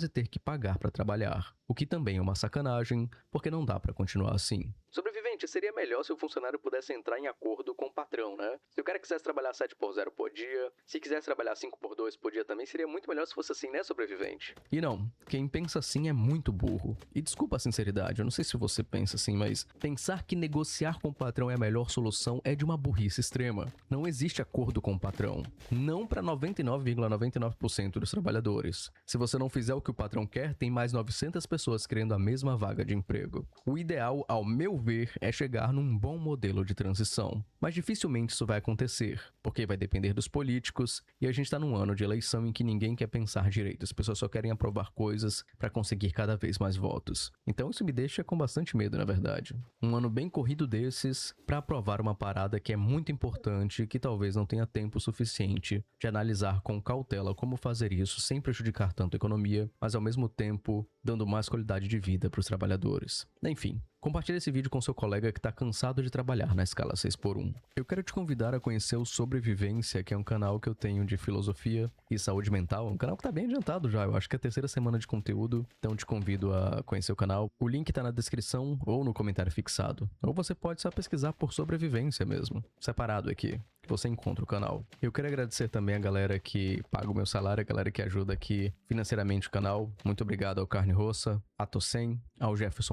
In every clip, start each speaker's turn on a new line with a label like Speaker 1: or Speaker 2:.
Speaker 1: e ter que pagar para trabalhar, o que também é uma sacanagem, porque não dá para continuar assim. Sobrevivente, seria melhor se o funcionário pudesse entrar em acordo com o patrão, né? Se o cara quisesse trabalhar 7x0 podia, se quisesse trabalhar 5x2 podia também, seria muito melhor se fosse assim, né, sobrevivente? E não, quem pensa assim é muito burro. E desculpa a sinceridade, eu não sei se você pensa assim, mas pensar que negociar com o patrão é a melhor solução é de uma burrice extrema. Não existe acordo com o patrão. Não para 99,99% dos trabalhadores. Se você não fizer o que o patrão quer, tem mais 900 pessoas querendo a mesma vaga de emprego. O ideal, ao meu ver, é chegar num bom modelo de transição. Mas dificilmente isso vai acontecer, porque vai depender dos políticos, e a gente tá num ano de eleição em que ninguém quer pensar direito, as pessoas só querem aprovar coisas para conseguir cada vez mais votos. Então isso me deixa com bastante medo, na verdade. Um ano bem corrido desses para aprovar uma parada que é muito importante e que talvez não tenha tempo suficiente de analisar com cautela como fazer isso sem prejudicar tanto a economia, mas ao mesmo tempo dando mais qualidade de vida para os trabalhadores. Enfim, compartilhe esse vídeo com seu colega que está cansado de trabalhar na escala 6x1. Eu quero te convidar a conhecer o Sobrevivência, que é um canal que eu tenho de filosofia e saúde mental. Um canal que está bem adiantado já, eu acho que é a terceira semana de conteúdo, então te convido a conhecer o canal. O link está na descrição ou no comentário fixado. Ou você pode só pesquisar por Sobrevivência mesmo, separado aqui, que você encontra o canal. Eu quero agradecer também a galera que paga o meu salário, a galera que ajuda aqui financeiramente o canal. Muito obrigado ao Carne Roça, a Tossen, ao Jefferson.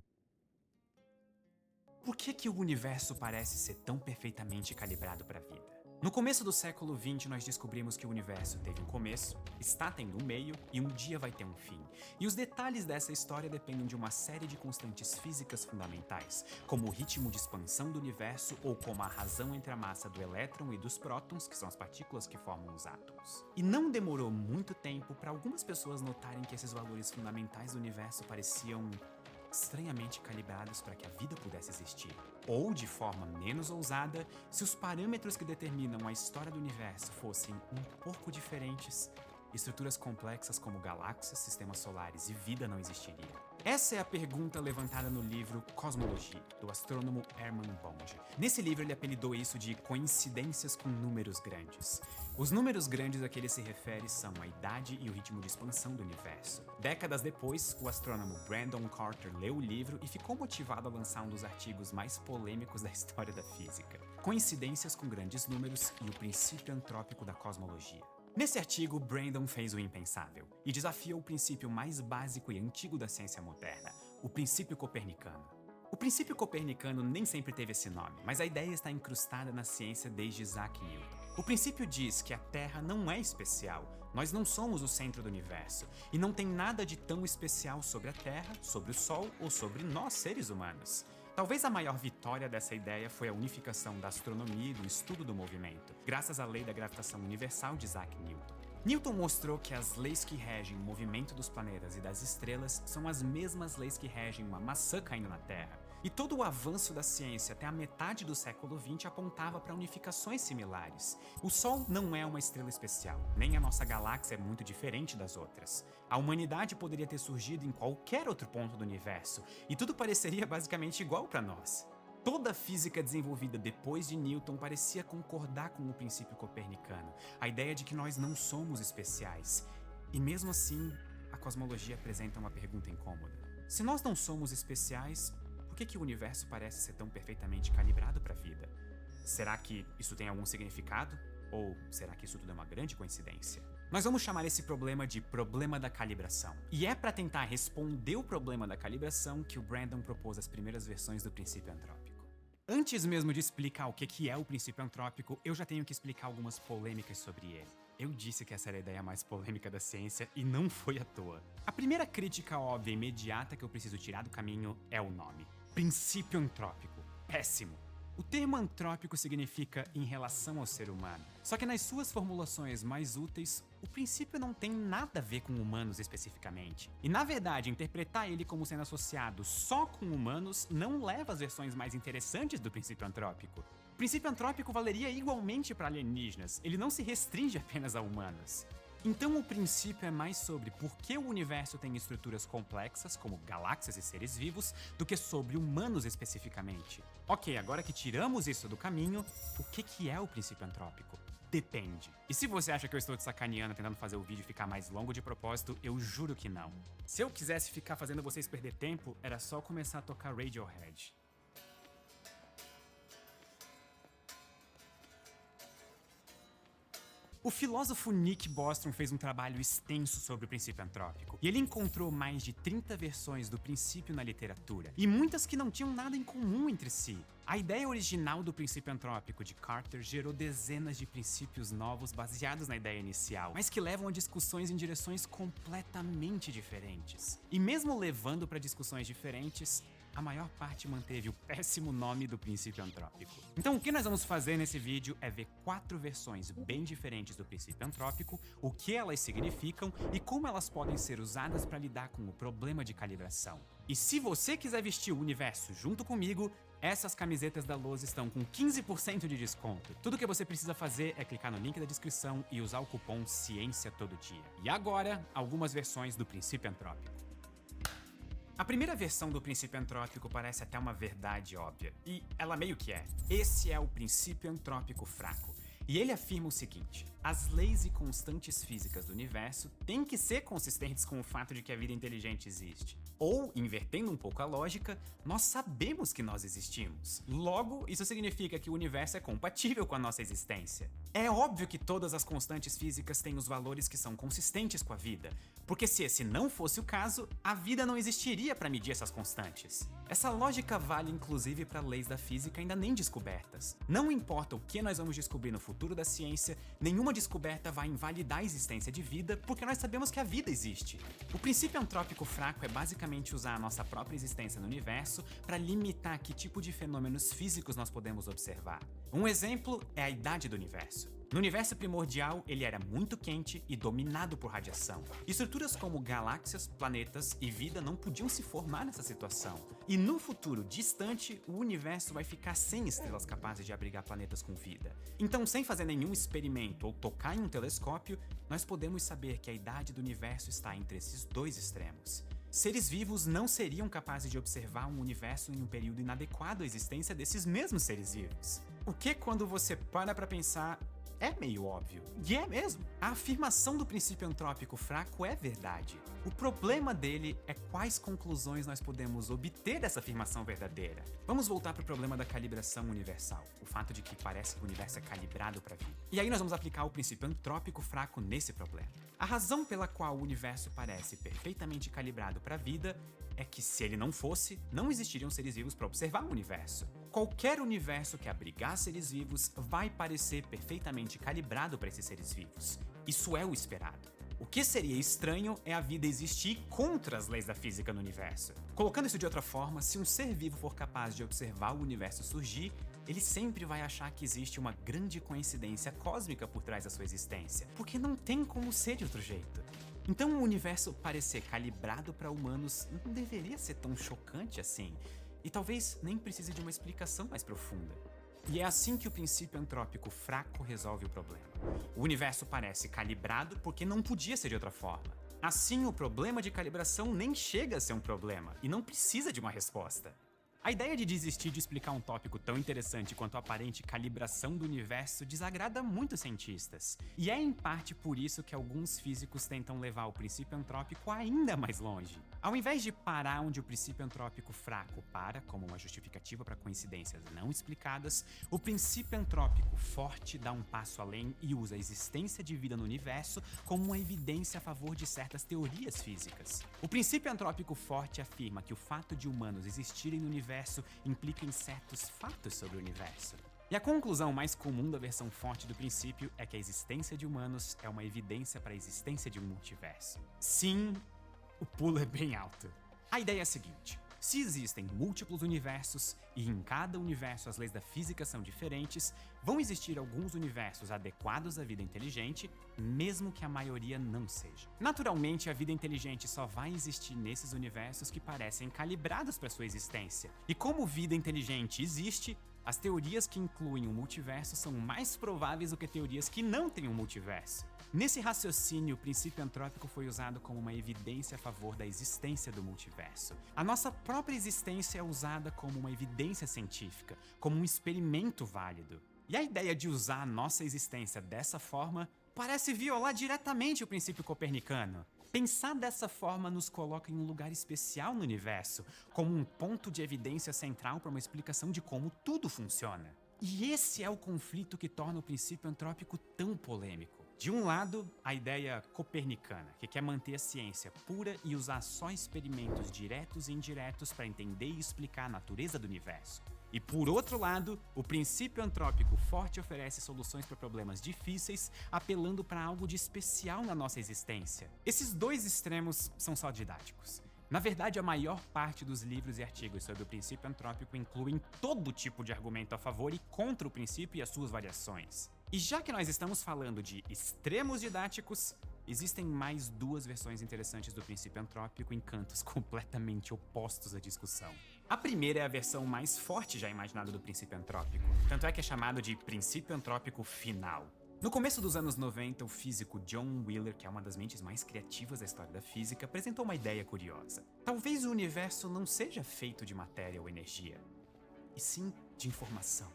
Speaker 2: Por que o universo parece ser tão perfeitamente calibrado para a vida? No começo do século XX, nós descobrimos que o universo teve um começo, está tendo um meio e um dia vai ter um fim. E os detalhes dessa história dependem de uma série de constantes físicas fundamentais, como o ritmo de expansão do universo ou como a razão entre a massa do elétron e dos prótons, que são as partículas que formam os átomos. E não demorou muito tempo para algumas pessoas notarem que esses valores fundamentais do universo pareciam estranhamente calibrados para que a vida pudesse existir. Ou, de forma menos ousada, se os parâmetros que determinam a história do universo fossem um pouco diferentes, estruturas complexas como galáxias, sistemas solares e vida não existiriam. Essa é a pergunta levantada no livro Cosmologia, do astrônomo Hermann Bond. Nesse livro ele apelidou isso de coincidências com números grandes. Os números grandes a que ele se refere são a idade e o ritmo de expansão do universo. Décadas depois, o astrônomo Brandon Carter leu o livro e ficou motivado a lançar um dos artigos mais polêmicos da história da física: Coincidências com grandes números e o princípio antrópico da cosmologia. Nesse artigo, Brandon fez o impensável e desafiou o princípio mais básico e antigo da ciência moderna, o princípio copernicano. O princípio copernicano nem sempre teve esse nome, mas a ideia está incrustada na ciência desde Isaac Newton. O princípio diz que a Terra não é especial, nós não somos o centro do universo, e não tem nada de tão especial sobre a Terra, sobre o Sol ou sobre nós, seres humanos. Talvez a maior vitória dessa ideia foi a unificação da astronomia e do estudo do movimento, graças à lei da gravitação universal de Isaac Newton. Newton mostrou que as leis que regem o movimento dos planetas e das estrelas são as mesmas leis que regem uma maçã caindo na Terra. E todo o avanço da ciência até a metade do século XX apontava para unificações similares. O Sol não é uma estrela especial, nem a nossa galáxia é muito diferente das outras. A humanidade poderia ter surgido em qualquer outro ponto do universo, e tudo pareceria basicamente igual para nós. Toda a física desenvolvida depois de Newton parecia concordar com o princípio copernicano, a ideia de que nós não somos especiais. E mesmo assim, a cosmologia apresenta uma pergunta incômoda. Se nós não somos especiais, por que o universo parece ser tão perfeitamente calibrado para a vida? Será que isso tem algum significado? Ou será que isso tudo é uma grande coincidência? Nós vamos chamar esse problema de problema da calibração. E é para tentar responder o problema da calibração que o Brandon propôs as primeiras versões do princípio antrópico. Antes mesmo de explicar o que é o princípio antrópico, eu já tenho que explicar algumas polêmicas sobre ele. Eu disse que essa era a ideia mais polêmica da ciência e não foi à toa. A primeira crítica óbvia e imediata que eu preciso tirar do caminho é o nome: princípio antrópico. Péssimo! O termo antrópico significa em relação ao ser humano. Só que nas suas formulações mais úteis, o princípio não tem nada a ver com humanos especificamente. E na verdade, interpretar ele como sendo associado só com humanos não leva às versões mais interessantes do princípio antrópico. O princípio antrópico valeria igualmente para alienígenas, ele não se restringe apenas a humanos. Então o princípio é mais sobre por que o universo tem estruturas complexas, como galáxias e seres vivos, do que sobre humanos especificamente. Ok, agora que tiramos isso do caminho, o que é o princípio antrópico? Depende. E se você acha que eu estou te sacaneando tentando fazer o vídeo ficar mais longo de propósito, eu juro que não. Se eu quisesse ficar fazendo vocês perder tempo, era só começar a tocar Radiohead. O filósofo Nick Bostrom fez um trabalho extenso sobre o princípio antrópico, e ele encontrou mais de 30 versões do princípio na literatura, e muitas que não tinham nada em comum entre si. A ideia original do princípio antrópico de Carter gerou dezenas de princípios novos baseados na ideia inicial, mas que levam a discussões em direções completamente diferentes. E mesmo levando para discussões diferentes, a maior parte manteve o péssimo nome do princípio antrópico. Então o que nós vamos fazer nesse vídeo é ver 4 versões bem diferentes do princípio antrópico, o que elas significam e como elas podem ser usadas para lidar com o problema de calibração. E se você quiser vestir o universo junto comigo, essas camisetas da Lowe's estão com 15% de desconto. Tudo que você precisa fazer é clicar no link da descrição e usar o cupom Ciência Todo Dia. E agora, algumas versões do princípio antrópico. A primeira versão do princípio antrópico parece até uma verdade óbvia, e ela meio que é. Esse é o princípio antrópico fraco. E ele afirma o seguinte: as leis e constantes físicas do universo têm que ser consistentes com o fato de que a vida inteligente existe. Ou, invertendo um pouco a lógica, nós sabemos que nós existimos. Logo, isso significa que o universo é compatível com a nossa existência. É óbvio que todas as constantes físicas têm os valores que são consistentes com a vida, porque se esse não fosse o caso, a vida não existiria para medir essas constantes. Essa lógica vale inclusive para leis da física ainda nem descobertas. Não importa o que nós vamos descobrir no futuro da ciência, nenhuma descoberta vai invalidar a existência de vida, porque nós sabemos que a vida existe. O princípio antrópico fraco é basicamente usar a nossa própria existência no universo para limitar que tipo de fenômenos físicos nós podemos observar. Um exemplo é a idade do universo. No universo primordial, ele era muito quente e dominado por radiação. Estruturas como galáxias, planetas e vida não podiam se formar nessa situação. E no futuro distante, o universo vai ficar sem estrelas capazes de abrigar planetas com vida. Então, sem fazer nenhum experimento ou tocar em um telescópio, nós podemos saber que a idade do universo está entre esses dois extremos. Seres vivos não seriam capazes de observar um universo em um período inadequado à existência desses mesmos seres vivos. O que, quando você para pra pensar, é meio óbvio. E é mesmo. A afirmação do princípio antrópico fraco é verdade. O problema dele é quais conclusões nós podemos obter dessa afirmação verdadeira. Vamos voltar para o problema da calibração universal. O fato de que parece que o universo é calibrado para a vida. E aí nós vamos aplicar o princípio antrópico fraco nesse problema. A razão pela qual o universo parece perfeitamente calibrado para a vida é que, se ele não fosse, não existiriam seres vivos para observar o universo. Qualquer universo que abrigar seres vivos vai parecer perfeitamente calibrado para esses seres vivos. Isso é o esperado. O que seria estranho é a vida existir contra as leis da física no universo. Colocando isso de outra forma, se um ser vivo for capaz de observar o universo surgir, ele sempre vai achar que existe uma grande coincidência cósmica por trás da sua existência, porque não tem como ser de outro jeito. Então o universo parecer calibrado para humanos não deveria ser tão chocante assim, e talvez nem precise de uma explicação mais profunda. E é assim que o princípio antrópico fraco resolve o problema. O universo parece calibrado porque não podia ser de outra forma. Assim, o problema de calibração nem chega a ser um problema, e não precisa de uma resposta. A ideia de desistir de explicar um tópico tão interessante quanto a aparente calibração do universo desagrada muitos cientistas. E é em parte por isso que alguns físicos tentam levar o princípio antrópico ainda mais longe. Ao invés de parar onde o princípio antrópico fraco para, como uma justificativa para coincidências não explicadas, o princípio antrópico forte dá um passo além e usa a existência de vida no universo como uma evidência a favor de certas teorias físicas. O princípio antrópico forte afirma que o fato de humanos existirem no universo implica em certos fatos sobre o universo. E a conclusão mais comum da versão forte do princípio é que a existência de humanos é uma evidência para a existência de um multiverso. Sim, o pulo é bem alto. A ideia é a seguinte: se existem múltiplos universos e em cada universo as leis da física são diferentes, vão existir alguns universos adequados à vida inteligente, mesmo que a maioria não seja. Naturalmente, a vida inteligente só vai existir nesses universos que parecem calibrados para sua existência. E como vida inteligente existe, as teorias que incluem um multiverso são mais prováveis do que teorias que não têm um multiverso. Nesse raciocínio, o princípio antrópico foi usado como uma evidência a favor da existência do multiverso. A nossa própria existência é usada como uma evidência científica, como um experimento válido. E a ideia de usar a nossa existência dessa forma parece violar diretamente o princípio copernicano. Pensar dessa forma nos coloca em um lugar especial no universo, como um ponto de evidência central para uma explicação de como tudo funciona. E esse é o conflito que torna o princípio antrópico tão polêmico. De um lado, a ideia copernicana, que quer manter a ciência pura e usar só experimentos diretos e indiretos para entender e explicar a natureza do universo. E por outro lado, o princípio antrópico forte oferece soluções para problemas difíceis, apelando para algo de especial na nossa existência. Esses dois extremos são só didáticos. Na verdade, a maior parte dos livros e artigos sobre o princípio antrópico incluem todo tipo de argumento a favor e contra o princípio e as suas variações. E já que nós estamos falando de extremos didáticos, existem mais duas versões interessantes do princípio antrópico em cantos completamente opostos à discussão. A primeira é a versão mais forte já imaginada do princípio antrópico, tanto é que é chamado de princípio antrópico final. No começo dos anos 90, o físico John Wheeler, que é uma das mentes mais criativas da história da física, apresentou uma ideia curiosa. Talvez o universo não seja feito de matéria ou energia, e sim de informação.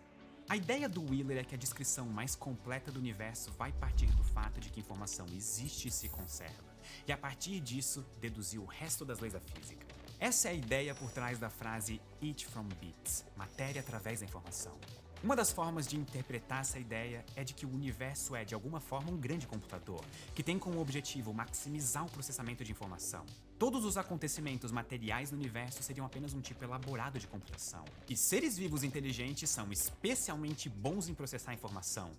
Speaker 2: A ideia do Wheeler é que a descrição mais completa do universo vai partir do fato de que informação existe e se conserva, e a partir disso, deduzir o resto das leis da física. Essa é a ideia por trás da frase "It from bits", matéria através da informação. Uma das formas de interpretar essa ideia é de que o universo é, de alguma forma, um grande computador, que tem como objetivo maximizar o processamento de informação. Todos os acontecimentos materiais no universo seriam apenas um tipo elaborado de computação. E seres vivos inteligentes são especialmente bons em processar informação.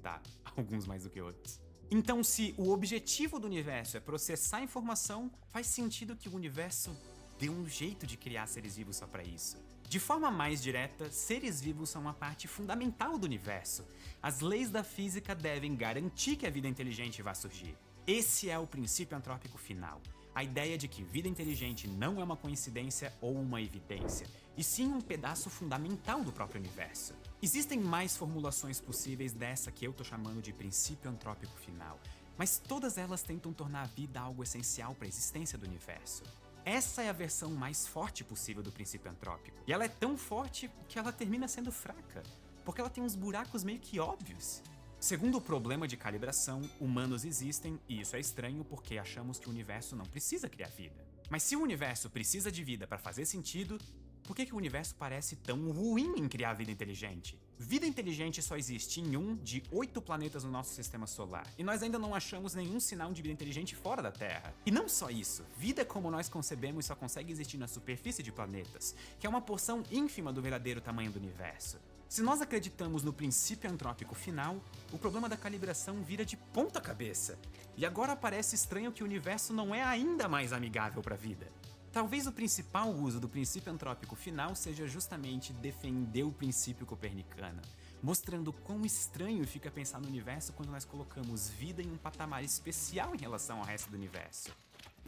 Speaker 2: Tá, alguns mais do que outros. Então, se o objetivo do universo é processar informação, faz sentido que o universo dê um jeito de criar seres vivos só para isso. De forma mais direta, seres vivos são uma parte fundamental do universo. As leis da física devem garantir que a vida inteligente vai surgir. Esse é o princípio antrópico final. A ideia de que vida inteligente não é uma coincidência ou uma evidência, e sim um pedaço fundamental do próprio universo. Existem mais formulações possíveis dessa que eu tô chamando de princípio antrópico final, mas todas elas tentam tornar a vida algo essencial para a existência do universo. Essa é a versão mais forte possível do princípio antrópico. E ela é tão forte que ela termina sendo fraca, porque ela tem uns buracos meio que óbvios. Segundo o problema de calibração, humanos existem, e isso é estranho porque achamos que o universo não precisa criar vida. Mas se o universo precisa de vida para fazer sentido, por que o universo parece tão ruim em criar vida inteligente? Vida inteligente só existe em um de 8 planetas no nosso sistema solar, e nós ainda não achamos nenhum sinal de vida inteligente fora da Terra. E não só isso, vida como nós concebemos só consegue existir na superfície de planetas, que é uma porção ínfima do verdadeiro tamanho do universo. Se nós acreditamos no princípio antrópico final, o problema da calibração vira de ponta cabeça. E agora parece estranho que o universo não é ainda mais amigável para a vida. Talvez o principal uso do princípio antrópico final seja justamente defender o princípio copernicano, mostrando quão estranho fica pensar no universo quando nós colocamos vida em um patamar especial em relação ao resto do universo.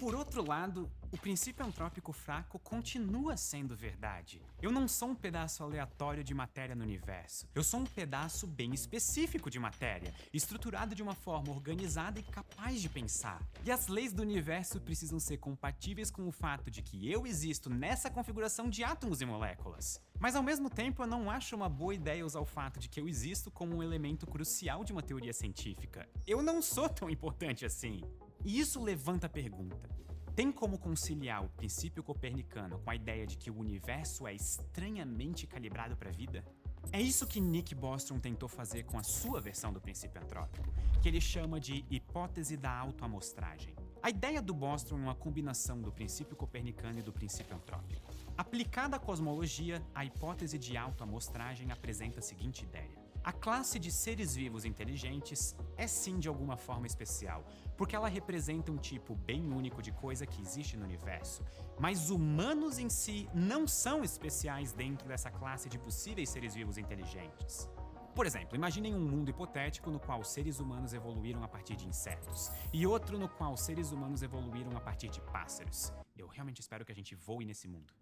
Speaker 2: Por outro lado, o princípio antrópico fraco continua sendo verdade. Eu não sou um pedaço aleatório de matéria no universo. Eu sou um pedaço bem específico de matéria, estruturado de uma forma organizada e capaz de pensar. E as leis do universo precisam ser compatíveis com o fato de que eu existo nessa configuração de átomos e moléculas. Mas ao mesmo tempo, eu não acho uma boa ideia usar o fato de que eu existo como um elemento crucial de uma teoria científica. Eu não sou tão importante assim. E isso levanta a pergunta: tem como conciliar o princípio copernicano com a ideia de que o universo é estranhamente calibrado para a vida? É isso que Nick Bostrom tentou fazer com a sua versão do princípio antrópico, que ele chama de hipótese da autoamostragem. A ideia do Bostrom é uma combinação do princípio copernicano e do princípio antrópico. Aplicada à cosmologia, a hipótese de autoamostragem apresenta a seguinte ideia: a classe de seres vivos inteligentes é sim de alguma forma especial, porque ela representa um tipo bem único de coisa que existe no universo. Mas humanos em si não são especiais dentro dessa classe de possíveis seres vivos inteligentes. Por exemplo, imaginem um mundo hipotético no qual seres humanos evoluíram a partir de insetos, e outro no qual seres humanos evoluíram a partir de pássaros. Eu realmente espero que a gente voe nesse mundo.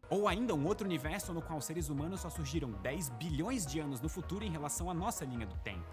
Speaker 2: Ou ainda um outro universo no qual seres humanos só surgiram 10 bilhões de anos no futuro em relação à nossa linha do tempo.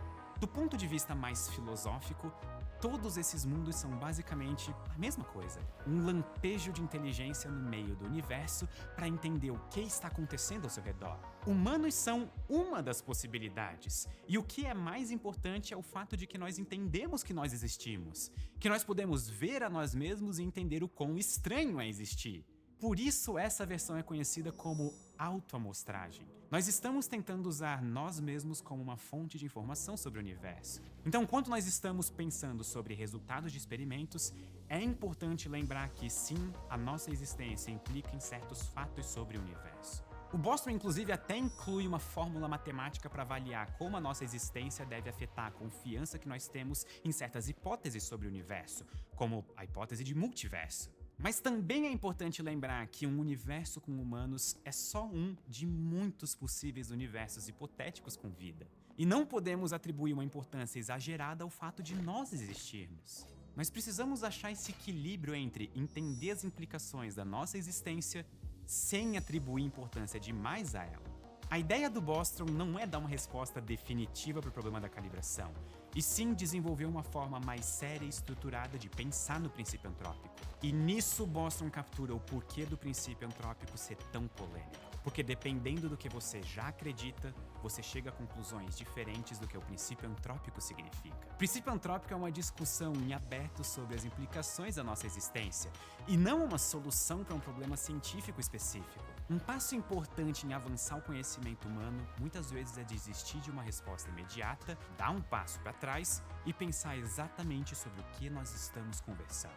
Speaker 2: Do ponto de vista mais filosófico, todos esses mundos são basicamente a mesma coisa. Um lampejo de inteligência no meio do universo para entender o que está acontecendo ao seu redor. Humanos são uma das possibilidades. E o que é mais importante é o fato de que nós entendemos que nós existimos. Que nós podemos ver a nós mesmos e entender o quão estranho é existir. Por isso essa versão é conhecida como autoamostragem. Nós estamos tentando usar nós mesmos como uma fonte de informação sobre o universo. Então, enquanto nós estamos pensando sobre resultados de experimentos, é importante lembrar que sim, a nossa existência implica em certos fatos sobre o universo. O Bostrom, inclusive, até inclui uma fórmula matemática para avaliar como a nossa existência deve afetar a confiança que nós temos em certas hipóteses sobre o universo, como a hipótese de multiverso. Mas também é importante lembrar que um universo com humanos é só um de muitos possíveis universos hipotéticos com vida. E não podemos atribuir uma importância exagerada ao fato de nós existirmos. Nós precisamos achar esse equilíbrio entre entender as implicações da nossa existência sem atribuir importância demais a ela. A ideia do Bostrom não é dar uma resposta definitiva para o problema da calibração, e sim desenvolver uma forma mais séria e estruturada de pensar no princípio antrópico. E nisso Bostrom captura o porquê do princípio antrópico ser tão polêmico. Porque dependendo do que você já acredita, você chega a conclusões diferentes do que o princípio antrópico significa. O princípio antrópico é uma discussão em aberto sobre as implicações da nossa existência, e não uma solução para um problema científico específico. Um passo importante em avançar o conhecimento humano muitas vezes é desistir de uma resposta imediata, dar um passo para trás e pensar exatamente sobre o que nós estamos conversando.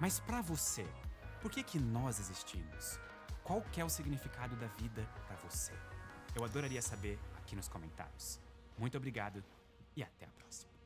Speaker 2: Mas para você, por que nós existimos? Qual que é o significado da vida para você? Eu adoraria saber aqui nos comentários. Muito obrigado e até a próxima.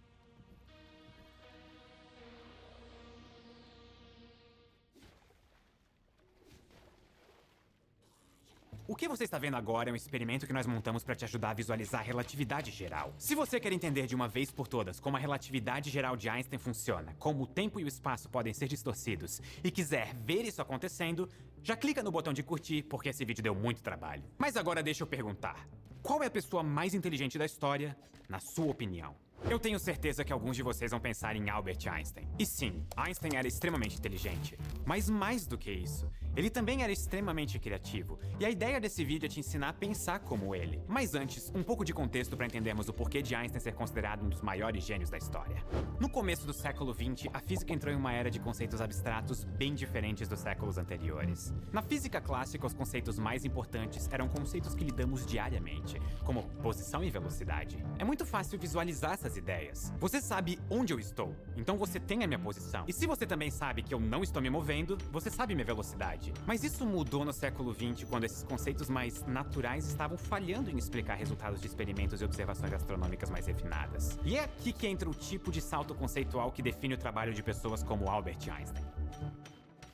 Speaker 2: O que você está vendo agora é um experimento que nós montamos para te ajudar a visualizar a relatividade geral. Se você quer entender de uma vez por todas como a relatividade geral de Einstein funciona, como o tempo e o espaço podem ser distorcidos, e quiser ver isso acontecendo, já clica no botão de curtir, porque esse vídeo deu muito trabalho. Mas agora deixa eu perguntar, qual é a pessoa mais inteligente da história, na sua opinião? Eu tenho certeza que alguns de vocês vão pensar em Albert Einstein. E sim, Einstein era extremamente inteligente. Mas mais do que isso, ele também era extremamente criativo. E a ideia desse vídeo é te ensinar a pensar como ele. Mas antes, um pouco de contexto para entendermos o porquê de Einstein ser considerado um dos maiores gênios da história. No começo do século XX, a física entrou em uma era de conceitos abstratos bem diferentes dos séculos anteriores. Na física clássica, os conceitos mais importantes eram conceitos que lidamos diariamente, como posição e velocidade. É muito fácil visualizar essas ideias. Você sabe onde eu estou, então você tem a minha posição. E se você também sabe que eu não estou me movendo, você sabe minha velocidade. Mas isso mudou no século XX, quando esses conceitos mais naturais estavam falhando em explicar resultados de experimentos e observações astronômicas mais refinadas. E é aqui que entra o tipo de salto conceitual que define o trabalho de pessoas como Albert Einstein.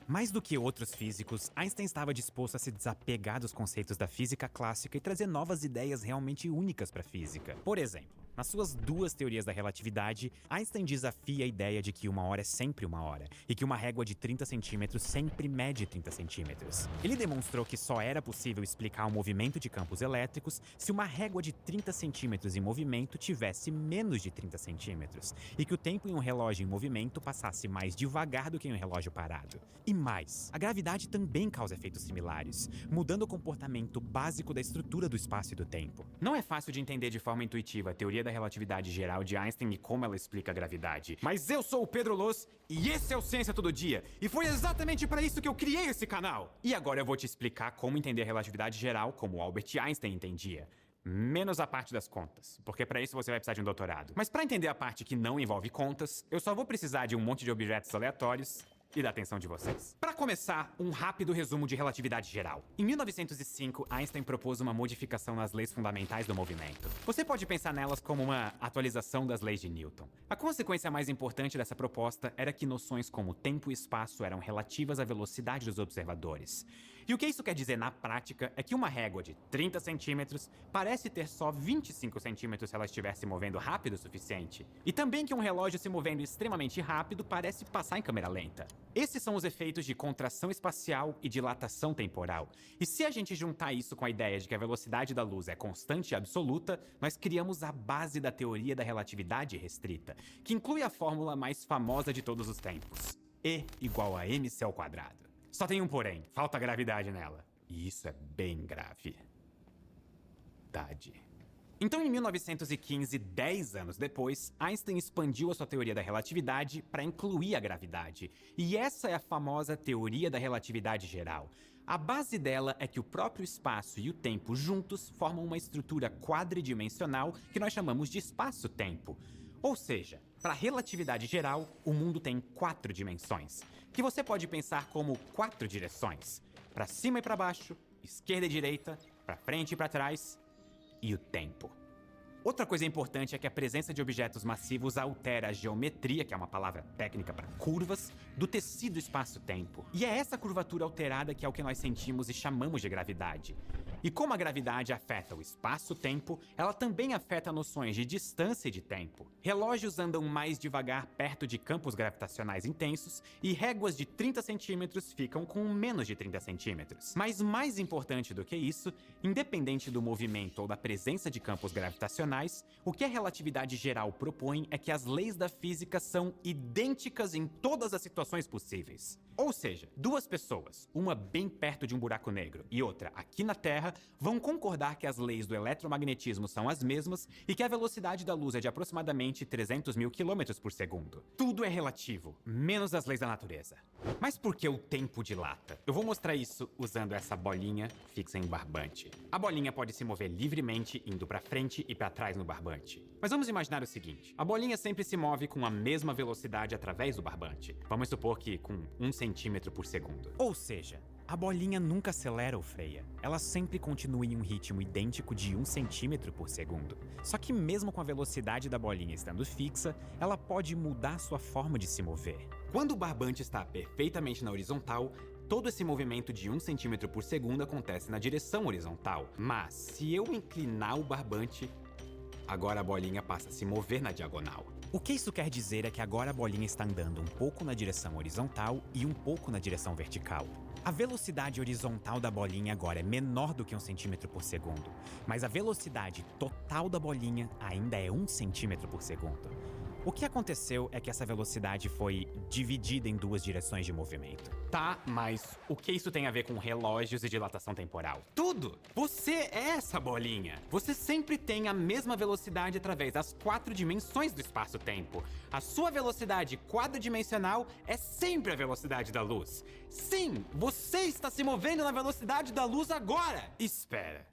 Speaker 2: Mais do que outros físicos, Einstein estava disposto a se desapegar dos conceitos da física clássica e trazer novas ideias realmente únicas para a física. Por exemplo, nas suas duas teorias da relatividade, Einstein desafia a ideia de que uma hora é sempre uma hora, e que uma régua de 30 centímetros sempre mede 30 centímetros. Ele demonstrou que só era possível explicar o movimento de campos elétricos se uma régua de 30 centímetros em movimento tivesse menos de 30 centímetros, e que o tempo em um relógio em movimento passasse mais devagar do que em um relógio parado. E mais, a gravidade também causa efeitos similares, mudando o comportamento básico da estrutura do espaço e do tempo. Não é fácil de entender de forma intuitiva a teoria da relatividade geral de Einstein e como ela explica a gravidade. Mas eu sou o Pedro Loz e esse é o Ciência Todo Dia, e foi exatamente para isso que eu criei esse canal. E agora eu vou te explicar como entender a relatividade geral como Albert Einstein entendia. Menos a parte das contas, porque para isso você vai precisar de um doutorado. Mas para entender a parte que não envolve contas, eu só vou precisar de um monte de objetos aleatórios e da atenção de vocês. Para começar, um rápido resumo de relatividade geral. Em 1905, Einstein propôs uma modificação nas leis fundamentais do movimento. Você pode pensar nelas como uma atualização das leis de Newton. A consequência mais importante dessa proposta era que noções como tempo e espaço eram relativas à velocidade dos observadores. E o que isso quer dizer na prática é que uma régua de 30 centímetros parece ter só 25 centímetros se ela estiver se movendo rápido o suficiente. E também que um relógio se movendo extremamente rápido parece passar em câmera lenta. Esses são os efeitos de contração espacial e dilatação temporal. E se a gente juntar isso com a ideia de que a velocidade da luz é constante e absoluta, nós criamos a base da teoria da relatividade restrita, que inclui a fórmula mais famosa de todos os tempos: E igual a mc ao quadrado. Só tem um porém, falta gravidade nela. E isso é bem grave. Então, em 1915, 10 anos depois, Einstein expandiu a sua teoria da relatividade para incluir a gravidade. E essa é a famosa teoria da relatividade geral. A base dela é que o próprio espaço e o tempo juntos formam uma estrutura quadridimensional que nós chamamos de espaço-tempo. Ou seja, para a relatividade geral, o mundo tem 4 dimensões, que você pode pensar como 4 direções: para cima e para baixo, esquerda e direita, para frente e para trás, e o tempo. Outra coisa importante é que a presença de objetos massivos altera a geometria, que é uma palavra técnica para curvas, do tecido espaço-tempo. E é essa curvatura alterada que é o que nós sentimos e chamamos de gravidade. E como a gravidade afeta o espaço-tempo, ela também afeta noções de distância e de tempo. Relógios andam mais devagar perto de campos gravitacionais intensos e réguas de 30 centímetros ficam com menos de 30 centímetros. Mas mais importante do que isso, independente do movimento ou da presença de campos gravitacionais, o que a relatividade geral propõe é que as leis da física são idênticas em todas as situações possíveis. Ou seja, duas pessoas, uma bem perto de um buraco negro e outra aqui na Terra, vão concordar que as leis do eletromagnetismo são as mesmas e que a velocidade da luz é de aproximadamente 300 mil quilômetros por segundo. Tudo é relativo, menos as leis da natureza. Mas por que o tempo dilata? Eu vou mostrar isso usando essa bolinha fixa em um barbante. A bolinha pode se mover livremente indo para frente e para trás no barbante. Mas vamos imaginar o seguinte: a bolinha sempre se move com a mesma velocidade através do barbante. Vamos supor que com 1 centímetro por segundo. Ou seja, a bolinha nunca acelera ou freia. Ela sempre continua em um ritmo idêntico de 1 centímetro por segundo. Só que mesmo com a velocidade da bolinha estando fixa, ela pode mudar sua forma de se mover. Quando o barbante está perfeitamente na horizontal, todo esse movimento de 1 centímetro por segundo acontece na direção horizontal. Mas se eu inclinar o barbante, agora a bolinha passa a se mover na diagonal. O que isso quer dizer é que agora a bolinha está andando um pouco na direção horizontal e um pouco na direção vertical. A velocidade horizontal da bolinha agora é menor do que 1 centímetro por segundo, mas a velocidade total da bolinha ainda é 1 centímetro por segundo. O que aconteceu é que essa velocidade foi dividida em 2 direções de movimento. Tá, mas o que isso tem a ver com relógios e dilatação temporal? Tudo! Você é essa bolinha! Você sempre tem a mesma velocidade através das 4 dimensões do espaço-tempo. A sua velocidade quadridimensional é sempre a velocidade da luz. Sim, você está se movendo na velocidade da luz agora! Espera,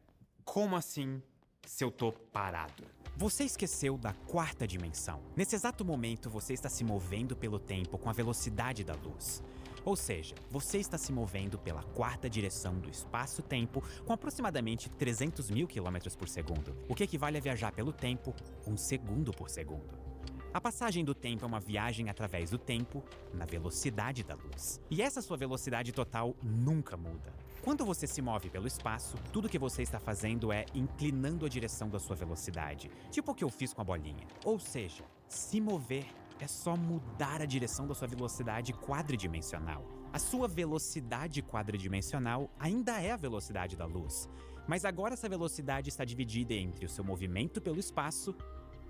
Speaker 2: como assim se eu tô parado? Você esqueceu da 4ª dimensão. Nesse exato momento, você está se movendo pelo tempo com a velocidade da luz. Ou seja, você está se movendo pela 4ª direção do espaço-tempo com aproximadamente 300 mil quilômetros por segundo, o que equivale a viajar pelo tempo 1 segundo por segundo. A passagem do tempo é uma viagem através do tempo na velocidade da luz. E essa sua velocidade total nunca muda. Quando você se move pelo espaço, tudo que você está fazendo é inclinando a direção da sua velocidade, tipo o que eu fiz com a bolinha. Ou seja, se mover é só mudar a direção da sua velocidade quadridimensional. A sua velocidade quadridimensional ainda é a velocidade da luz, mas agora essa velocidade está dividida entre o seu movimento pelo espaço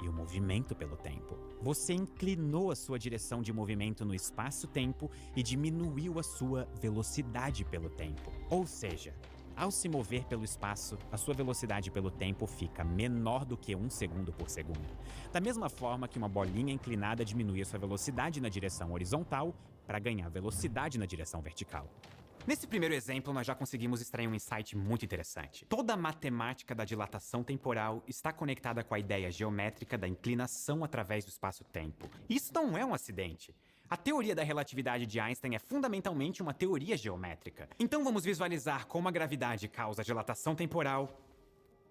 Speaker 2: e o movimento pelo tempo. Você inclinou a sua direção de movimento no espaço-tempo e diminuiu a sua velocidade pelo tempo. Ou seja, ao se mover pelo espaço, a sua velocidade pelo tempo fica menor do que 1 segundo por segundo. Da mesma forma que uma bolinha inclinada diminui a sua velocidade na direção horizontal para ganhar velocidade na direção vertical. Nesse primeiro exemplo, nós já conseguimos extrair um insight muito interessante. Toda a matemática da dilatação temporal está conectada com a ideia geométrica da inclinação através do espaço-tempo. Isso não é um acidente. A teoria da relatividade de Einstein é fundamentalmente uma teoria geométrica. Então vamos visualizar como a gravidade causa dilatação temporal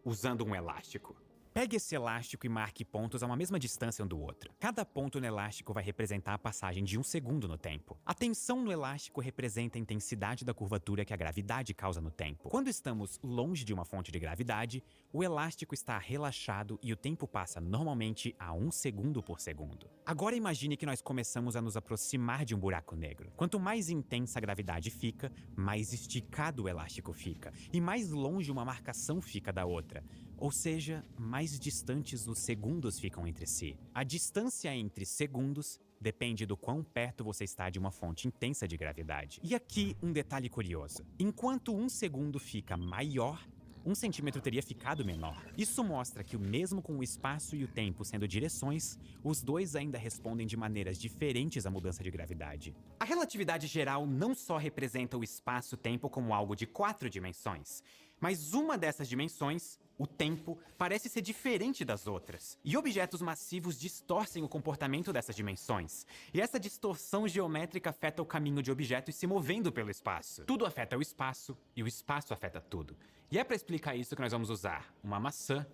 Speaker 2: usando um elástico. Pegue esse elástico e marque pontos a uma mesma distância um do outro. Cada ponto no elástico vai representar a passagem de 1 segundo no tempo. A tensão no elástico representa a intensidade da curvatura que a gravidade causa no tempo. Quando estamos longe de uma fonte de gravidade, o elástico está relaxado e o tempo passa normalmente a 1 segundo por segundo. Agora imagine que nós começamos a nos aproximar de um buraco negro. Quanto mais intensa a gravidade fica, mais esticado o elástico fica, e mais longe uma marcação fica da outra. Ou seja, mais distantes os segundos ficam entre si. A distância entre segundos depende do quão perto você está de uma fonte intensa de gravidade. E aqui um detalhe curioso. Enquanto 1 segundo fica maior, 1 centímetro teria ficado menor. Isso mostra que mesmo com o espaço e o tempo sendo direções, os dois ainda respondem de maneiras diferentes à mudança de gravidade. A relatividade geral não só representa o espaço-tempo como algo de 4 dimensões, mas uma dessas dimensões, o tempo, parece ser diferente das outras. E objetos massivos distorcem o comportamento dessas dimensões. E essa distorção geométrica afeta o caminho de objetos se movendo pelo espaço. Tudo afeta o espaço e o espaço afeta tudo. E é para explicar isso que nós vamos usar uma maçã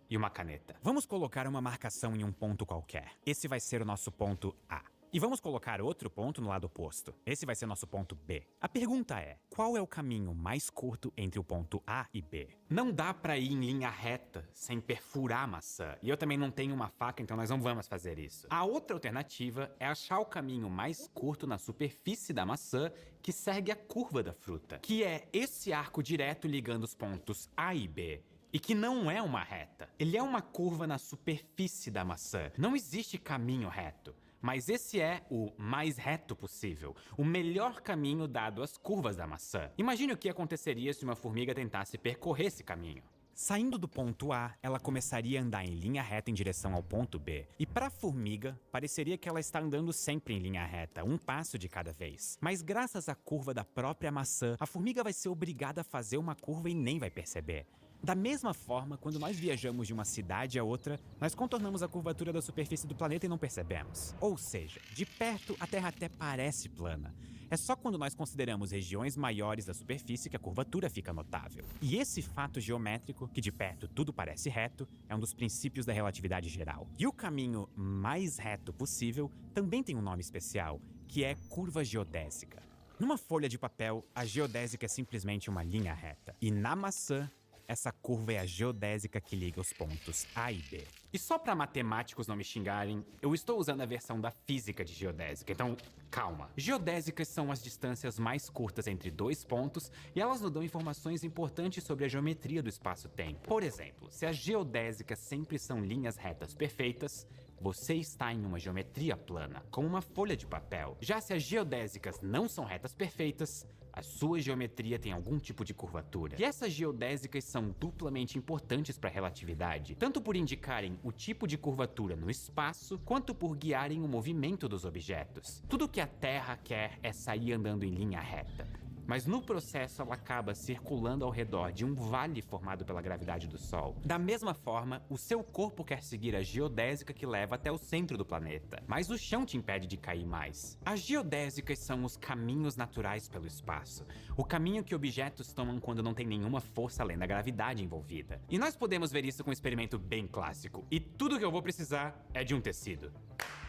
Speaker 2: e uma caneta. Vamos colocar uma marcação em um ponto qualquer. Esse vai ser o nosso ponto A. E vamos colocar outro ponto no lado oposto. Esse vai ser nosso ponto B. A pergunta é, qual é o caminho mais curto entre o ponto A e B? Não dá pra ir em linha reta sem perfurar a maçã. E eu também não tenho uma faca, então nós não vamos fazer isso. A outra alternativa é achar o caminho mais curto na superfície da maçã que segue a curva da fruta, que é esse arco direto ligando os pontos A e B. E que não é uma reta. Ele é uma curva na superfície da maçã. Não existe caminho reto. Mas esse é o mais reto possível, o melhor caminho dado as curvas da maçã. Imagine o que aconteceria se uma formiga tentasse percorrer esse caminho. Saindo do ponto A, ela começaria a andar em linha reta em direção ao ponto B. E para a formiga, pareceria que ela está andando sempre em linha reta, um passo de cada vez. Mas graças à curva da própria maçã, a formiga vai ser obrigada a fazer uma curva e nem vai perceber. Da mesma forma, quando nós viajamos de uma cidade a outra, nós contornamos a curvatura da superfície do planeta e não percebemos. Ou seja, de perto a Terra até parece plana. É só quando nós consideramos regiões maiores da superfície que a curvatura fica notável. E esse fato geométrico, que de perto tudo parece reto, é um dos princípios da relatividade geral. E o caminho mais reto possível também tem um nome especial, que é curva geodésica. Numa folha de papel, a geodésica é simplesmente uma linha reta. E na maçã, essa curva é a geodésica que liga os pontos A e B. E só para matemáticos não me xingarem, eu estou usando a versão da física de geodésica, então calma. Geodésicas são as distâncias mais curtas entre dois pontos e elas nos dão informações importantes sobre a geometria do espaço-tempo. Por exemplo, se as geodésicas sempre são linhas retas perfeitas, você está em uma geometria plana, como uma folha de papel. Já se as geodésicas não são retas perfeitas, a sua geometria tem algum tipo de curvatura. E essas geodésicas são duplamente importantes para a relatividade, tanto por indicarem o tipo de curvatura no espaço, quanto por guiarem o movimento dos objetos. Tudo que a Terra quer é sair andando em linha reta. Mas no processo ela acaba circulando ao redor de um vale formado pela gravidade do Sol. Da mesma forma, o seu corpo quer seguir a geodésica que leva até o centro do planeta, mas o chão te impede de cair mais. As geodésicas são os caminhos naturais pelo espaço, o caminho que objetos tomam quando não tem nenhuma força além da gravidade envolvida. E nós podemos ver isso com um experimento bem clássico, e tudo que eu vou precisar é de um tecido.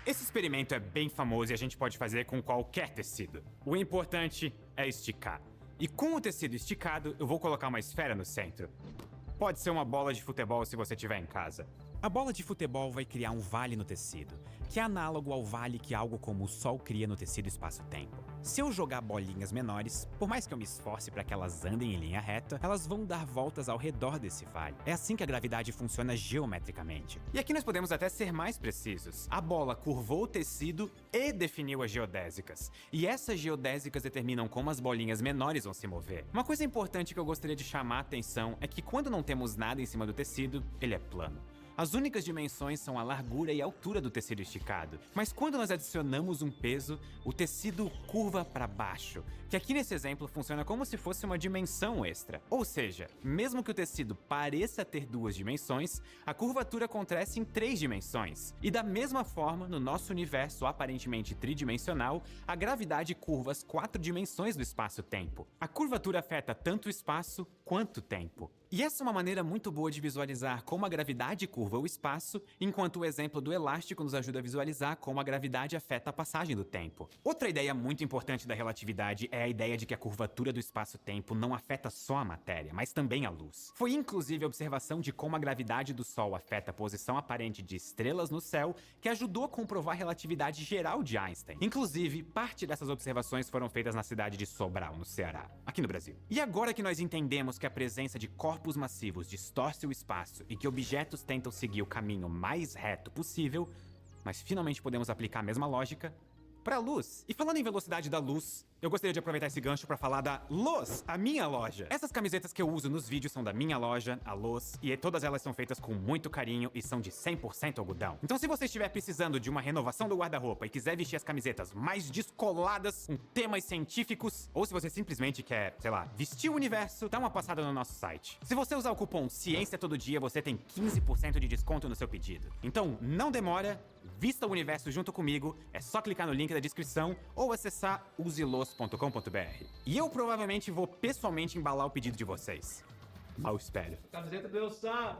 Speaker 2: Esse experimento é bem famoso e a gente pode fazer com qualquer tecido. O importante é esticar. E com o tecido esticado, eu vou colocar uma esfera no centro. Pode ser uma bola de futebol se você tiver em casa. A bola de futebol vai criar um vale no tecido, que é análogo ao vale que algo como o Sol cria no tecido espaço-tempo. Se eu jogar bolinhas menores, por mais que eu me esforce para que elas andem em linha reta, elas vão dar voltas ao redor desse vale. É assim que a gravidade funciona geometricamente. E aqui nós podemos até ser mais precisos. A bola curvou o tecido e definiu as geodésicas. E essas geodésicas determinam como as bolinhas menores vão se mover. Uma coisa importante que eu gostaria de chamar a atenção é que quando não temos nada em cima do tecido, ele é plano. As únicas dimensões são a largura e a altura do tecido esticado, mas quando nós adicionamos um peso, o tecido curva para baixo, que aqui nesse exemplo funciona como se fosse uma dimensão extra. Ou seja, mesmo que o tecido pareça ter duas dimensões, a curvatura acontece em 3 dimensões. E da mesma forma, no nosso universo aparentemente tridimensional, a gravidade curva as 4 dimensões do espaço-tempo. A curvatura afeta tanto o espaço quanto tempo? E essa é uma maneira muito boa de visualizar como a gravidade curva o espaço, enquanto o exemplo do elástico nos ajuda a visualizar como a gravidade afeta a passagem do tempo. Outra ideia muito importante da relatividade é a ideia de que a curvatura do espaço-tempo não afeta só a matéria, mas também a luz. Foi inclusive a observação de como a gravidade do Sol afeta a posição aparente de estrelas no céu que ajudou a comprovar a relatividade geral de Einstein. Inclusive, parte dessas observações foram feitas na cidade de Sobral, no Ceará, aqui no Brasil. E agora que nós entendemos que a presença de corpos massivos distorce o espaço e que objetos tentam seguir o caminho mais reto possível, nós finalmente podemos aplicar a mesma lógica para a luz. E falando em velocidade da luz, eu gostaria de aproveitar esse gancho para falar da Loz, a minha loja. Essas camisetas que eu uso nos vídeos são da minha loja, a Loz, e todas elas são feitas com muito carinho e são de 100% algodão. Então se você estiver precisando de uma renovação do guarda-roupa e quiser vestir as camisetas mais descoladas, com temas científicos, ou se você simplesmente quer, sei lá, vestir o universo, dá uma passada no nosso site. Se você usar o cupom Ciência Todo Dia, você tem 15% de desconto no seu pedido. Então não demora, vista o universo junto comigo, é só clicar no link da descrição ou acessar uselos.com.br. E eu provavelmente vou pessoalmente embalar o pedido de vocês. Mal espero.
Speaker 3: Camiseta do Elsa!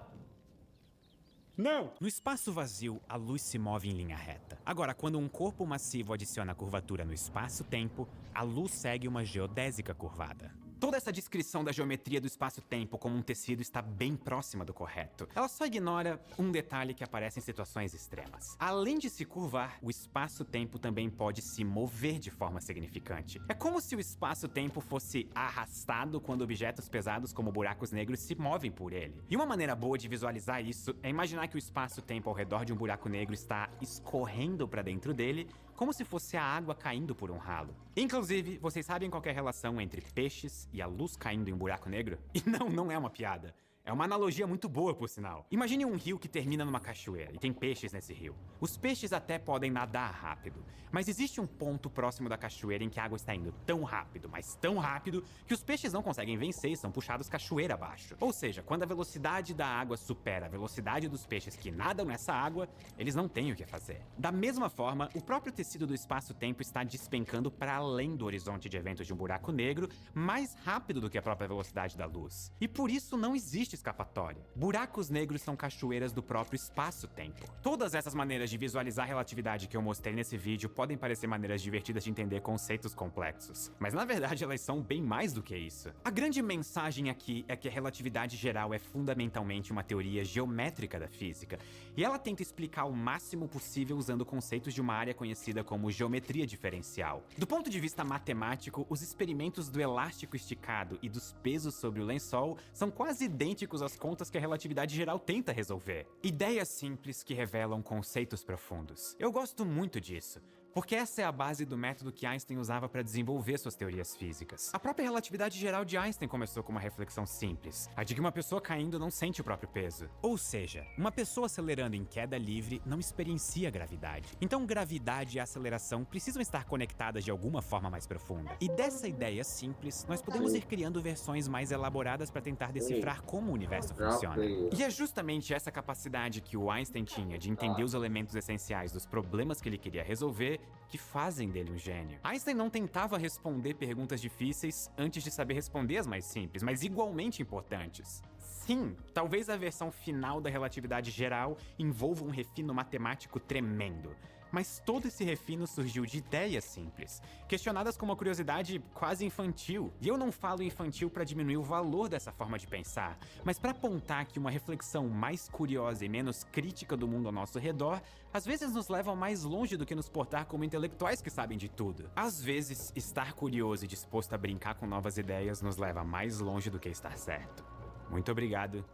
Speaker 2: Não! No espaço vazio, a luz se move em linha reta. Agora, quando um corpo massivo adiciona curvatura no espaço-tempo, a luz segue uma geodésica curvada. Toda essa descrição da geometria do espaço-tempo como um tecido está bem próxima do correto. Ela só ignora um detalhe que aparece em situações extremas. Além de se curvar, o espaço-tempo também pode se mover de forma significante. É como se o espaço-tempo fosse arrastado quando objetos pesados como buracos negros se movem por ele. E uma maneira boa de visualizar isso é imaginar que o espaço-tempo ao redor de um buraco negro está escorrendo para dentro dele, como se fosse a água caindo por um ralo. Inclusive, vocês sabem qual é a relação entre peixes e a luz caindo em um buraco negro? E não é uma piada. É uma analogia muito boa, por sinal. Imagine um rio que termina numa cachoeira e tem peixes nesse rio. Os peixes até podem nadar rápido, mas existe um ponto próximo da cachoeira em que a água está indo tão rápido, mas tão rápido, que os peixes não conseguem vencer e são puxados cachoeira abaixo. Ou seja, quando a velocidade da água supera a velocidade dos peixes que nadam nessa água, eles não têm o que fazer. Da mesma forma, o próprio tecido do espaço-tempo está despencando para além do horizonte de eventos de um buraco negro, mais rápido do que a própria velocidade da luz. E por isso não existe escapatória. Buracos negros são cachoeiras do próprio espaço-tempo. Todas essas maneiras de visualizar a relatividade que eu mostrei nesse vídeo podem parecer maneiras divertidas de entender conceitos complexos, mas na verdade elas são bem mais do que isso. A grande mensagem aqui é que a relatividade geral é fundamentalmente uma teoria geométrica da física, e ela tenta explicar o máximo possível usando conceitos de uma área conhecida como geometria diferencial. Do ponto de vista matemático, os experimentos do elástico esticado e dos pesos sobre o lençol são quase idênticos às contas que a relatividade geral tenta resolver. Ideias simples que revelam conceitos profundos. Eu gosto muito disso, porque essa é a base do método que Einstein usava para desenvolver suas teorias físicas. A própria relatividade geral de Einstein começou com uma reflexão simples, a de que uma pessoa caindo não sente o próprio peso. Ou seja, uma pessoa acelerando em queda livre não experiencia gravidade. Então gravidade e aceleração precisam estar conectadas de alguma forma mais profunda. E dessa ideia simples, nós podemos ir criando versões mais elaboradas para tentar decifrar como o universo funciona. E é justamente essa capacidade que o Einstein tinha de entender os elementos essenciais dos problemas que ele queria resolver que fazem dele um gênio. Einstein não tentava responder perguntas difíceis antes de saber responder as mais simples, mas igualmente importantes. Sim, talvez a versão final da relatividade geral envolva um refino matemático tremendo. Mas todo esse refino surgiu de ideias simples, questionadas com uma curiosidade quase infantil. E eu não falo infantil para diminuir o valor dessa forma de pensar, mas para apontar que uma reflexão mais curiosa e menos crítica do mundo ao nosso redor, às vezes nos leva mais longe do que nos portar como intelectuais que sabem de tudo. Às vezes, estar curioso e disposto a brincar com novas ideias nos leva mais longe do que estar certo. Muito obrigado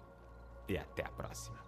Speaker 2: e até a próxima.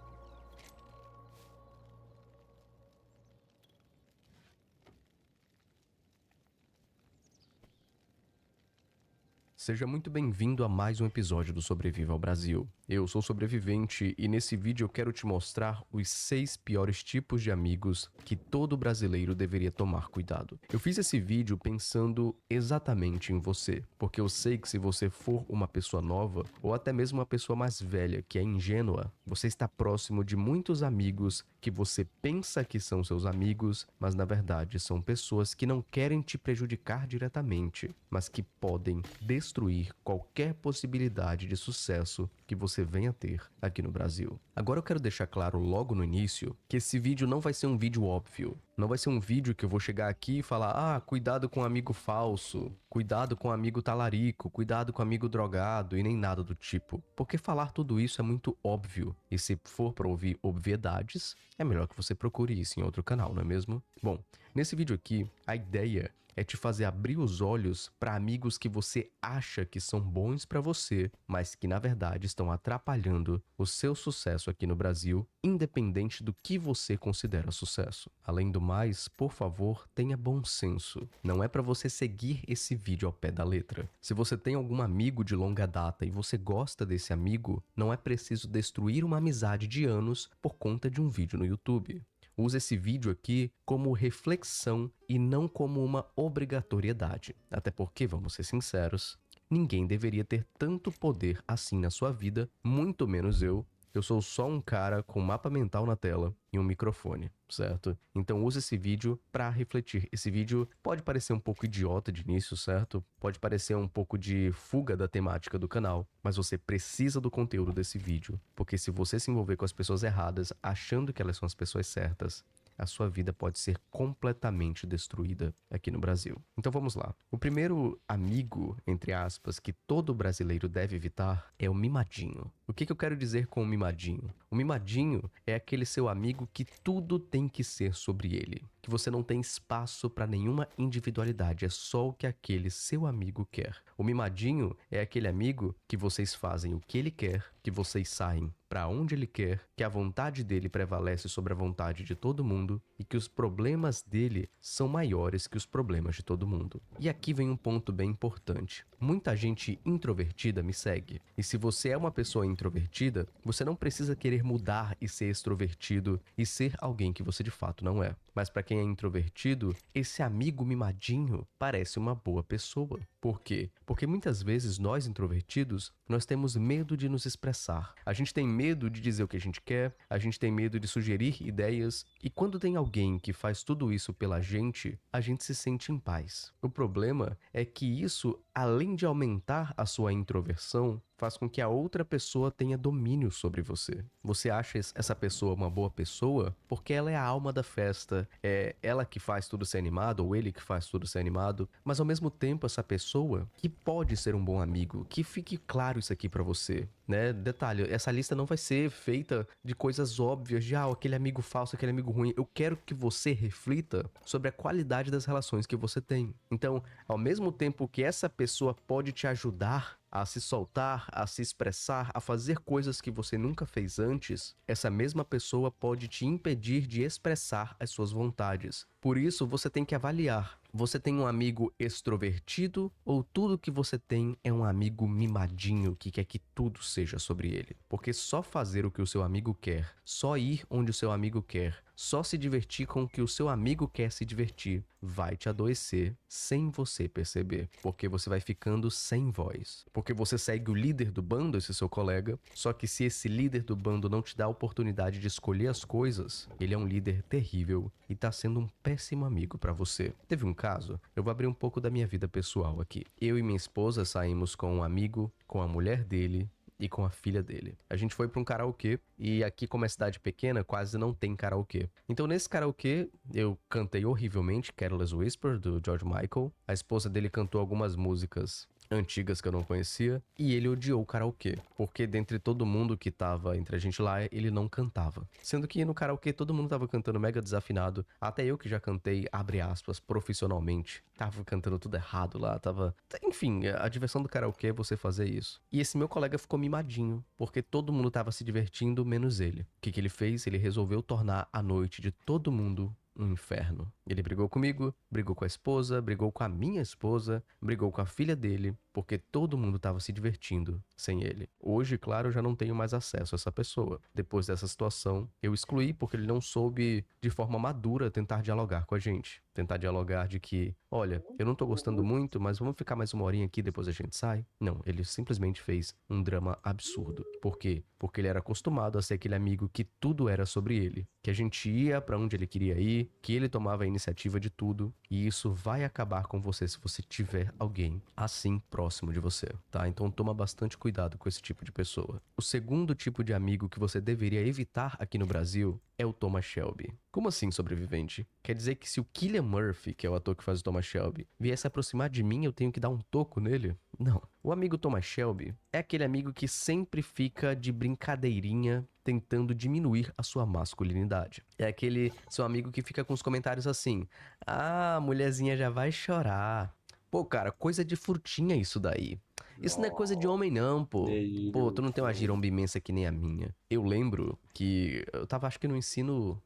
Speaker 1: Seja muito bem-vindo a mais um episódio do Sobreviva ao Brasil. Eu sou sobrevivente e nesse vídeo eu quero te mostrar os 6 piores tipos de amigos que todo brasileiro deveria tomar cuidado. Eu fiz esse vídeo pensando exatamente em você, porque eu sei que se você for uma pessoa nova, ou até mesmo uma pessoa mais velha que é ingênua, você está próximo de muitos amigos que você pensa que são seus amigos, mas na verdade são pessoas que não querem te prejudicar diretamente, mas que podem destruir destruir qualquer possibilidade de sucesso que você venha ter aqui no Brasil. Agora eu quero deixar claro logo no início que esse vídeo não vai ser um vídeo óbvio. Não vai ser um vídeo que eu vou chegar aqui e falar: cuidado com o amigo falso, cuidado com o amigo talarico, cuidado com o amigo drogado e nem nada do tipo. Porque falar tudo isso é muito óbvio. E se for para ouvir obviedades, é melhor que você procure isso em outro canal, não é mesmo? Bom, nesse vídeo aqui, a ideia é te fazer abrir os olhos para amigos que você acha que são bons para você, mas que na verdade estão atrapalhando o seu sucesso aqui no Brasil, independente do que você considera sucesso. Além do mais, por favor, tenha bom senso. Não é para você seguir esse vídeo ao pé da letra. Se você tem algum amigo de longa data e você gosta desse amigo, não é preciso destruir uma amizade de anos por conta de um vídeo no YouTube. Use esse vídeo aqui como reflexão e não como uma obrigatoriedade. Até porque, vamos ser sinceros, ninguém deveria ter tanto poder assim na sua vida, muito menos eu. Eu sou só um cara com mapa mental na tela e um microfone, certo? Então use esse vídeo para refletir. Esse vídeo pode parecer um pouco idiota de início, certo? Pode parecer um pouco de fuga da temática do canal, mas você precisa do conteúdo desse vídeo, porque se você se envolver com as pessoas erradas, achando que elas são as pessoas certas, a sua vida pode ser completamente destruída aqui no Brasil. Então vamos lá. O primeiro amigo, entre aspas, que todo brasileiro deve evitar é o mimadinho. O que eu quero dizer com o mimadinho? O mimadinho é aquele seu amigo que tudo tem que ser sobre ele, que você não tem espaço para nenhuma individualidade, é só o que aquele seu amigo quer. O mimadinho é aquele amigo que vocês fazem o que ele quer, que vocês saem para onde ele quer, que a vontade dele prevalece sobre a vontade de todo mundo e que os problemas dele são maiores que os problemas de todo mundo. E aqui vem um ponto bem importante. Muita gente introvertida me segue. E se você é uma pessoa introvertida, você não precisa querer mudar e ser extrovertido e ser alguém que você de fato não é. Mas para quem é introvertido, esse amigo mimadinho parece uma boa pessoa. Por quê? Porque muitas vezes nós introvertidos, nós temos medo de nos expressar. A gente tem medo de dizer o que a gente quer, a gente tem medo de sugerir ideias, e quando tem alguém que faz tudo isso pela gente, a gente se sente em paz. O problema é que isso, além de aumentar a sua introversão, faz com que a outra pessoa tenha domínio sobre você. Você acha essa pessoa uma boa pessoa porque ela é a alma da festa, é ela que faz tudo ser animado, ou ele que faz tudo ser animado, mas ao mesmo tempo essa pessoa que pode ser um bom amigo, que fique claro isso aqui pra você, né? Detalhe, essa lista não vai ser feita de coisas óbvias, de aquele amigo falso, aquele amigo ruim. Eu quero que você reflita sobre a qualidade das relações que você tem. Então, ao mesmo tempo que essa pessoa pode te ajudar a se soltar, a se expressar, a fazer coisas que você nunca fez antes, essa mesma pessoa pode te impedir de expressar as suas vontades. Por isso, você tem que avaliar. Você tem um amigo extrovertido ou tudo que você tem é um amigo mimadinho que quer que tudo seja sobre ele? Porque só fazer o que o seu amigo quer, só ir onde o seu amigo quer, só se divertir com o que o seu amigo quer se divertir, vai te adoecer sem você perceber. Porque você vai ficando sem voz. Porque você segue o líder do bando, esse seu colega, só que se esse líder do bando não te dá a oportunidade de escolher as coisas, ele é um líder terrível e tá sendo um péssimo amigo pra você. Teve um caso, eu vou abrir um pouco da minha vida pessoal aqui. Eu e minha esposa saímos com um amigo, com a mulher dele e com a filha dele. A gente foi para um karaokê e aqui, como é cidade pequena, quase não tem karaokê. Então nesse karaokê eu cantei horrivelmente Careless Whisper do George Michael. A esposa dele cantou algumas músicas antigas que eu não conhecia, e ele odiou o karaokê, porque dentre todo mundo que tava entre a gente lá, ele não cantava. Sendo que no karaokê todo mundo tava cantando mega desafinado, até eu que já cantei, abre aspas, profissionalmente, tava cantando tudo errado lá, tava... Enfim, a diversão do karaokê é você fazer isso. E esse meu colega ficou mimadinho, porque todo mundo tava se divertindo, menos ele. O que ele fez? Ele resolveu tornar a noite de todo mundo um inferno. Ele brigou comigo, brigou com a esposa, brigou com a minha esposa, brigou com a filha dele, porque todo mundo estava se divertindo sem ele. Hoje, claro, eu já não tenho mais acesso a essa pessoa. Depois dessa situação, eu excluí porque ele não soube, de forma madura, tentar dialogar com a gente. Tentar dialogar de que, olha, eu não tô gostando muito, mas vamos ficar mais uma horinha aqui, depois a gente sai? Não, ele simplesmente fez um drama absurdo. Por quê? Porque ele era acostumado a ser aquele amigo que tudo era sobre ele. Que a gente ia pra onde ele queria ir, que ele tomava a iniciativa de tudo, e isso vai acabar com você se você tiver alguém assim próximo de você, tá? Então toma bastante cuidado com esse tipo de pessoa. O segundo tipo de amigo que você deveria evitar aqui no Brasil é o Thomas Shelby. Como assim, sobrevivente? Quer dizer que se o Cillian Murphy, que é o ator que faz o Thomas Shelby, vier se aproximar de mim, eu tenho que dar um toco nele? Não. O amigo Thomas Shelby é aquele amigo que sempre fica de brincadeirinha tentando diminuir a sua masculinidade. É aquele seu amigo que fica com os comentários assim: ah, a mulherzinha já vai chorar. Pô, cara, coisa de frutinha isso daí. Isso não é coisa de homem não, pô. Pô, tu não tem uma giromba imensa que nem a minha. Eu lembro que eu tava, acho que no ensino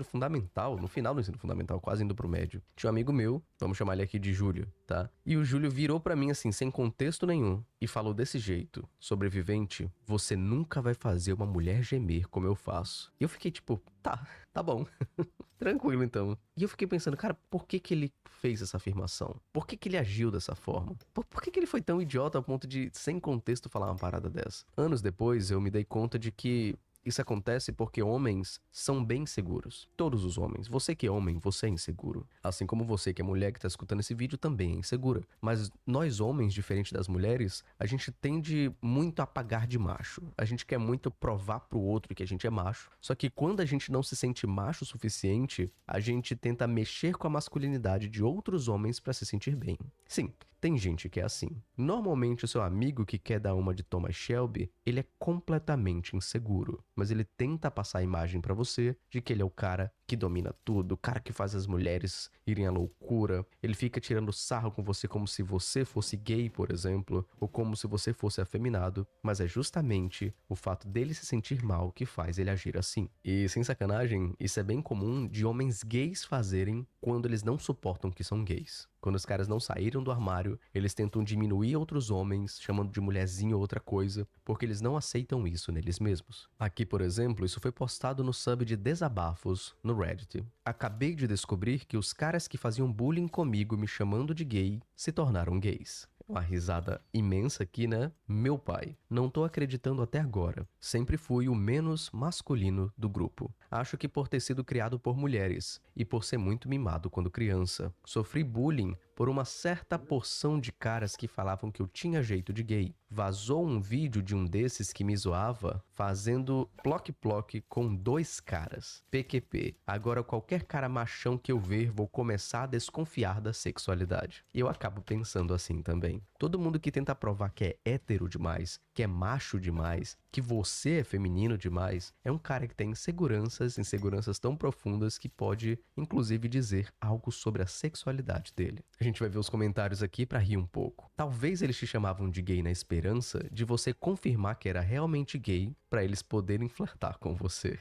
Speaker 1: fundamental, no final do ensino fundamental, quase indo pro médio. Tinha um amigo meu, vamos chamar ele aqui de Júlio, tá? E o Júlio virou pra mim assim, sem contexto nenhum, e falou desse jeito: sobrevivente, você nunca vai fazer uma mulher gemer como eu faço. E eu fiquei tipo, tá bom. Tranquilo, então. E eu fiquei pensando, cara, por que ele fez essa afirmação? Por que ele agiu dessa forma? Por que ele foi tão idiota ao ponto de, sem contexto, falar uma parada dessa? Anos depois, eu me dei conta de que isso acontece porque homens são bem inseguros. Todos os homens. Você que é homem, você é inseguro. Assim como você que é mulher que tá escutando esse vídeo também é insegura. Mas nós homens, diferente das mulheres, a gente tende muito a pagar de macho. A gente quer muito provar pro outro que a gente é macho. Só que quando a gente não se sente macho o suficiente, a gente tenta mexer com a masculinidade de outros homens pra se sentir bem. Sim, tem gente que é assim. Normalmente o seu amigo que quer dar uma de Thomas Shelby, ele é completamente inseguro. Mas ele tenta passar a imagem pra você de que ele é o cara que domina tudo, o cara que faz as mulheres irem à loucura. Ele fica tirando sarro com você como se você fosse gay, por exemplo, ou como se você fosse afeminado. Mas é justamente o fato dele se sentir mal que faz ele agir assim. E sem sacanagem, isso é bem comum de homens gays fazerem quando eles não suportam que são gays. Quando os caras não saíram do armário, eles tentam diminuir outros homens, chamando de mulherzinha ou outra coisa, porque eles não aceitam isso neles mesmos. Aqui, por exemplo, isso foi postado no sub de desabafos no Reddit. Acabei de descobrir que os caras que faziam bullying comigo me chamando de gay se tornaram gays. Uma risada imensa aqui, né? Meu pai. Não tô acreditando até agora. Sempre fui o menos masculino do grupo. Acho que por ter sido criado por mulheres e por ser muito mimado quando criança, sofri bullying por uma certa porção de caras que falavam que eu tinha jeito de gay. Vazou um vídeo de um desses que me zoava fazendo ploc-ploc com 2 caras. PQP. Agora qualquer cara machão que eu ver, vou começar a desconfiar da sexualidade. E eu acabo pensando assim também. Todo mundo que tenta provar que é hétero demais, que é macho demais, que você é feminino demais, é um cara que tem inseguranças tão profundas que pode, inclusive, dizer algo sobre a sexualidade dele. A gente vai ver os comentários aqui pra rir um pouco. Talvez eles te chamavam de gay na esperança de você confirmar que era realmente gay pra eles poderem flertar com você.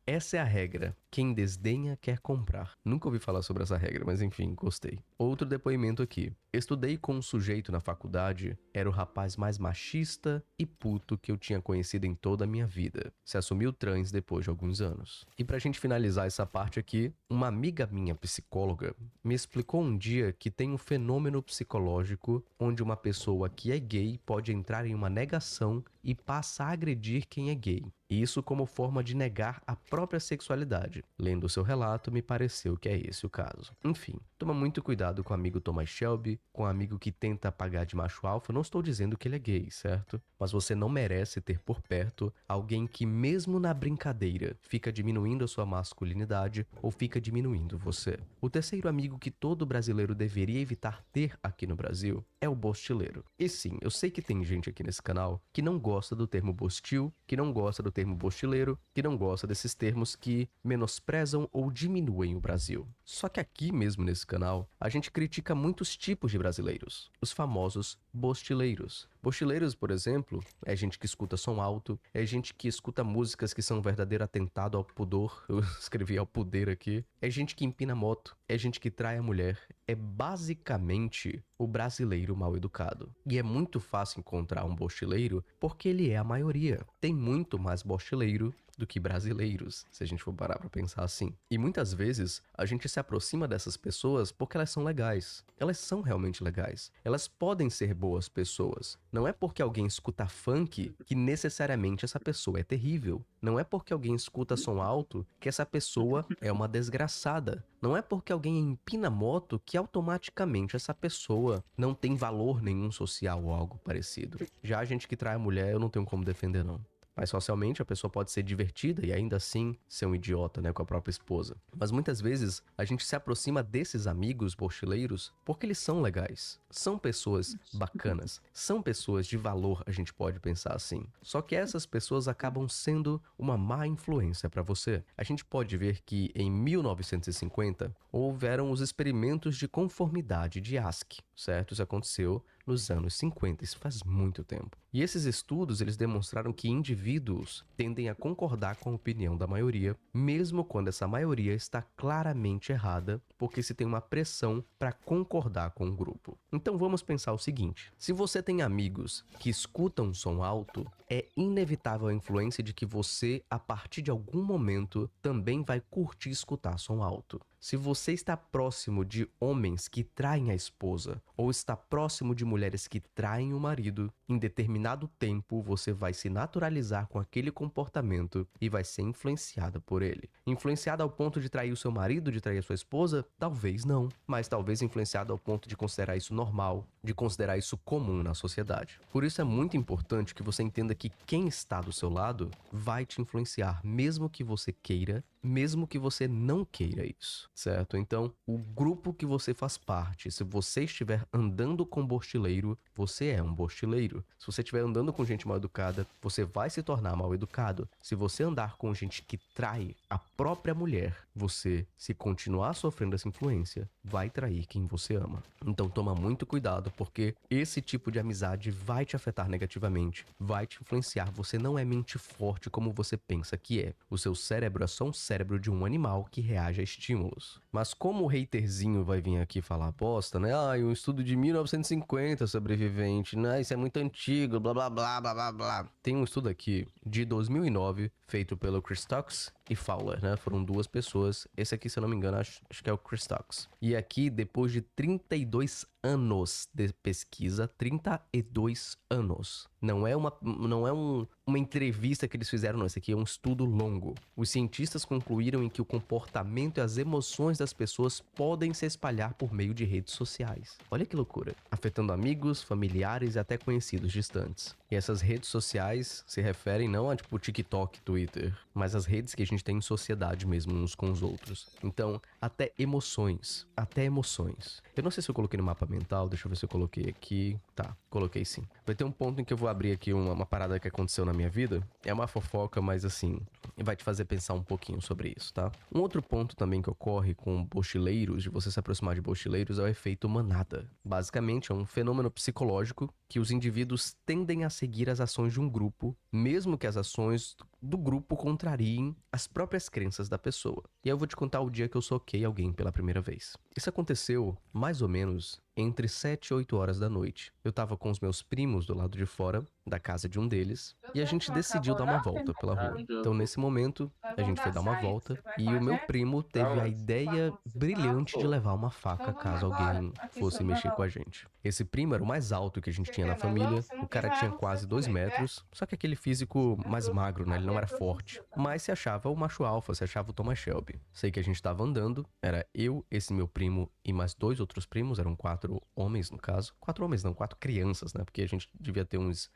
Speaker 1: Essa é a regra. Quem desdenha quer comprar. Nunca ouvi falar sobre essa regra, mas enfim, gostei. Outro depoimento aqui. Estudei com um sujeito na faculdade, era o rapaz mais machista e puto que eu tinha conhecido em toda a minha vida. Se assumiu trans depois de alguns anos. E pra gente finalizar essa parte aqui, uma amiga minha psicóloga me explicou um dia que tem um fenômeno psicológico onde uma pessoa que é gay pode entrar em uma negação e passa a agredir quem é gay. Isso como forma de negar a própria sexualidade. Lendo o seu relato, me pareceu que é esse o caso. Enfim, toma muito cuidado com o amigo Thomas Shelby, com o amigo que tenta pagar de macho alfa. Não estou dizendo que ele é gay, certo? Mas você não merece ter por perto alguém que, mesmo na brincadeira, fica diminuindo a sua masculinidade ou fica diminuindo você. O terceiro amigo que todo brasileiro deveria evitar ter aqui no Brasil é o bostileiro. E sim, eu sei que tem gente aqui nesse canal que não gosta do termo bostil, que não gosta do termo bostileiro, que não gosta desses termos que menosprezam ou diminuem o Brasil. Só que aqui mesmo nesse canal, a gente critica muitos tipos de brasileiros, os famosos bostileiros. Bostileiros, por exemplo, é gente que escuta som alto, é gente que escuta músicas que são um verdadeiro atentado ao pudor, eu escrevi ao poder aqui, é gente que empina moto, é gente que trai a mulher, é basicamente o brasileiro mal educado. E é muito fácil encontrar um bostileiro porque ele é a maioria. Tem muito mais bostileiro do que brasileiros, se a gente for parar pra pensar assim. E muitas vezes a gente se aproxima dessas pessoas porque elas são legais. Elas são realmente legais. Elas podem ser boas pessoas. Não é porque alguém escuta funk que necessariamente essa pessoa é terrível. Não é porque alguém escuta som alto que essa pessoa é uma desgraçada. Não é porque alguém empina moto que automaticamente essa pessoa não tem valor nenhum social ou algo parecido. Já a gente que trai a mulher, eu não tenho como defender, não. Mas socialmente a pessoa pode ser divertida e ainda assim ser um idiota, né, com a própria esposa. Mas muitas vezes a gente se aproxima desses amigos bochileiros porque eles são legais. São pessoas bacanas. São pessoas de valor, a gente pode pensar assim. Só que essas pessoas acabam sendo uma má influência para você. A gente pode ver que em 1950 houveram os experimentos de conformidade de Asch, certo? Isso aconteceu nos anos 50, isso faz muito tempo. E esses estudos, eles demonstraram que indivíduos tendem a concordar com a opinião da maioria, mesmo quando essa maioria está claramente errada, porque se tem uma pressão para concordar com o grupo. Então vamos pensar o seguinte: se você tem amigos que escutam som alto, é inevitável a influência de que você, a partir de algum momento, também vai curtir escutar som alto. Se você está próximo de homens que traem a esposa, ou está próximo de mulheres que traem o marido, em determinado tempo você vai se naturalizar com aquele comportamento e vai ser influenciada por ele. Influenciada ao ponto de trair o seu marido, de trair a sua esposa? Talvez não, mas talvez influenciada ao ponto de considerar isso normal, de considerar isso comum na sociedade. Por isso é muito importante que você entenda que quem está do seu lado vai te influenciar, mesmo que você queira, mesmo que você não queira isso, certo? Então, o grupo que você faz parte, se você estiver andando com bochileiro, você é um bochileiro. Se você estiver andando com gente mal educada, você vai se tornar mal educado. Se você andar com gente que trai a própria mulher, você, se continuar sofrendo essa influência, vai trair quem você ama. Então, toma muito cuidado, porque esse tipo de amizade vai te afetar negativamente, vai te influenciar. Você não é mente forte como você pensa que é. O seu cérebro é só um cérebro de um animal que reage a estímulos. Mas como o haterzinho vai vir aqui falar bosta, né? Ah, um estudo de 1950 sobrevivente, né? Isso é muito antigo, blá blá blá blá blá blá. Tem um estudo aqui de 2009 feito pelo Christox e Fowler, né? Foram duas pessoas. Esse aqui, se eu não me engano, acho que é o Christox. E aqui, depois de 32 anos de pesquisa, 32 anos. Não é uma entrevista que eles fizeram, não. Esse aqui é um estudo longo. Os cientistas concluíram em que o comportamento e as emoções das pessoas podem se espalhar por meio de redes sociais. Olha que loucura. Afetando amigos, familiares e até conhecidos distantes. E essas redes sociais se referem não a tipo TikTok, Twitter, mas as redes que a gente tem em sociedade mesmo, uns com os outros. Então, até emoções. Até emoções. Eu não sei se eu coloquei no mapa mental, deixa eu ver se eu coloquei aqui. Tá, coloquei sim. Vai ter um ponto em que eu vou abrir aqui uma parada que aconteceu na minha vida. É uma fofoca, mas assim, vai te fazer pensar um pouquinho sobre isso, tá? Um outro ponto também que ocorre com bochileiros, de você se aproximar de bochileiros, é o efeito manada. Basicamente, é um fenômeno psicológico que os indivíduos tendem a seguir as ações de um grupo, mesmo que as ações do grupo contrariem as próprias crenças da pessoa. E aí eu vou te contar o dia que eu soquei alguém pela primeira vez. Isso aconteceu, mais ou menos, entre 7 e 8 horas da noite. Eu tava com os meus primos do lado de fora da casa de um deles e a gente decidiu dar uma volta pela rua. Então, nesse momento, a gente foi dar uma volta e o meu primo teve a ideia brilhante de levar uma faca caso alguém fosse mexer com a gente. Esse primo era o mais alto que a gente tinha na família. O cara tinha quase 2 metros, só que aquele físico mais magro, né? Ele não era forte. Mas se achava o macho alfa, se achava o Thomas Shelby. Sei que a gente tava andando, era eu, esse meu primo e mais 2 outros primos, eram 4 homens no caso. 4 homens não, 4 crianças, né? Porque a gente devia ter uns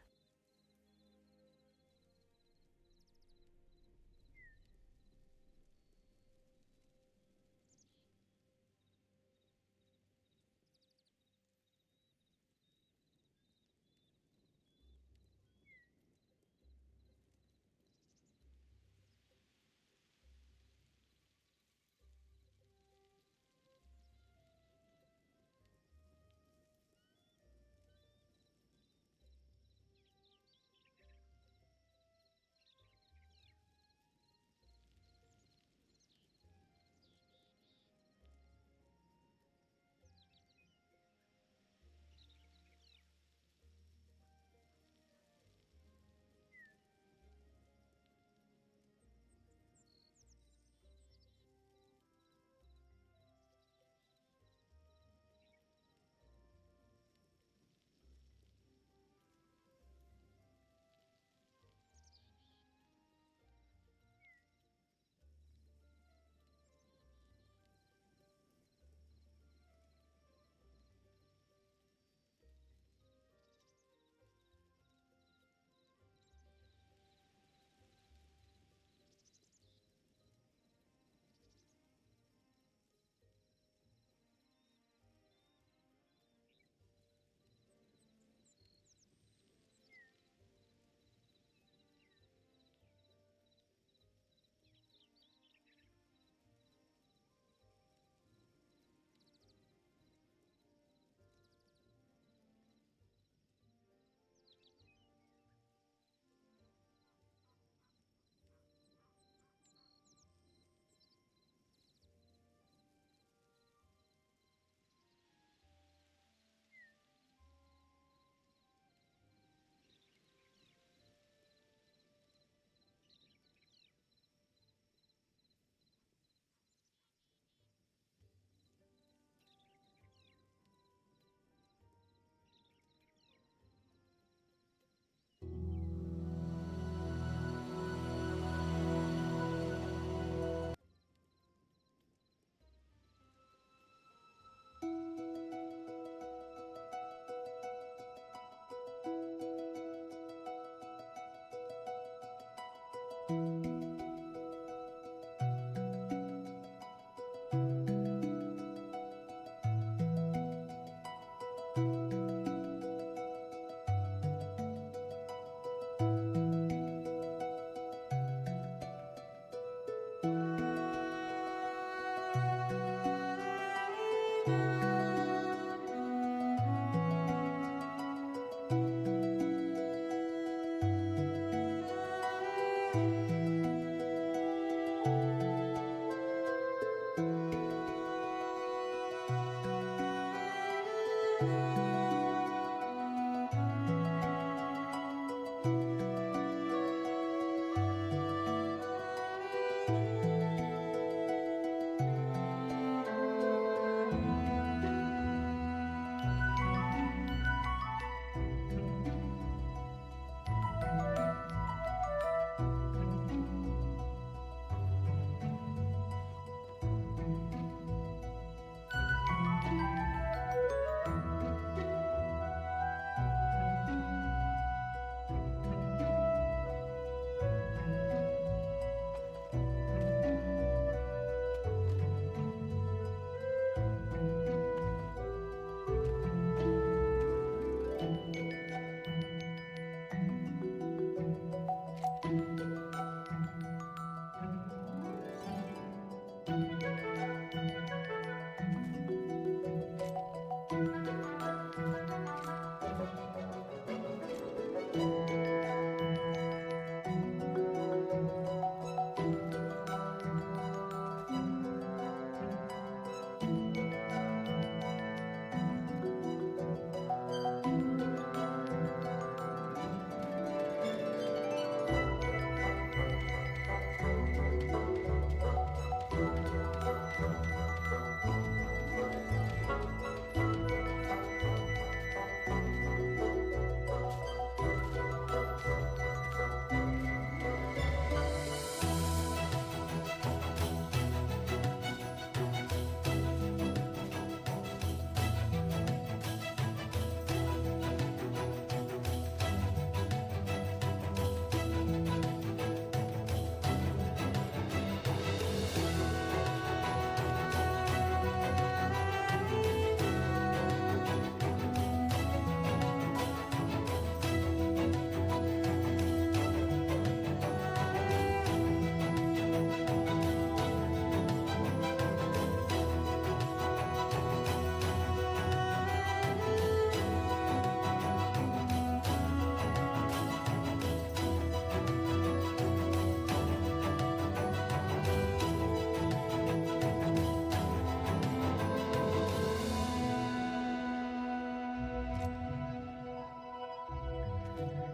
Speaker 2: Tchau!